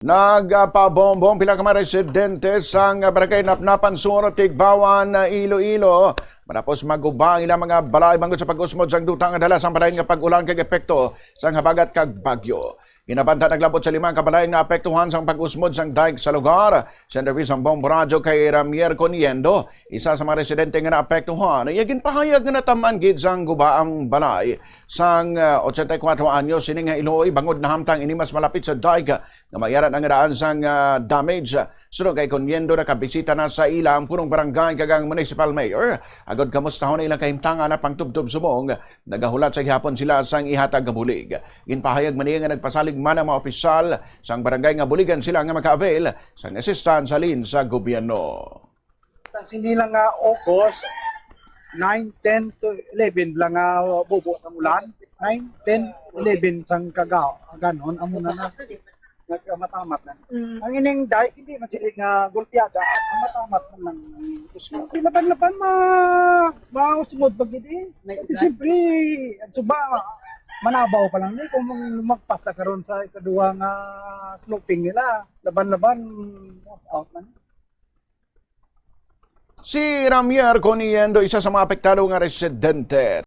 Nagpabombong pila ka mga residente sang barangay Napnapan Sur, Tigbawan, Iloilo. Matapos magubang ilang mga balay bangod sa pag-usmod sang dutang nga dala sang padayon nga pag-ulan kag epekto sang habagat kag bagyo. Inabanta naglabot sa limang kabalay nga apektuhan sang pag-usmod sang dike sa lugar. Sender ang bombo radyo kay Ramier Coniendo, isa sa mga residente nga naapektuhan. Iyagin pahayag nga natamaan gid sang gubaang balay sang 84 anyo sining nga Iloy bangod na hamtang ini mas malapit sa dike nga mayaran ang daan sang damage. Sunod kay Coniendo nakabisita na sa ila ang punong barangay kagang municipal mayor. Agod kamustahon na ilang kahimtangan na pangtubtob sumong. Nagahulat sa gihapon sila sang ihatag nga bulig. Ginpahayag man nga nagpasalig man ang mga opisyal sang barangay nga buligan sila nga maka-avail sang assistance halin sa gobyerno. Sa sinilang nga August 9, 10 to 11 lang nga bubo sa ulan. 9, 10, 11 sang kagaw. Ganon amo na nagmatamat na. Ang ining dahil hindi man sila nga gulpiada, ang matamat man lang. Laban-laban mausmod pag hindi. Siyempre, suba, manabaw pa lang kung magpasa karon sa ikadua nga sloping nila. Laban-laban, out man. Si Ramier Coniendo, isa sa mga apektado nga residente.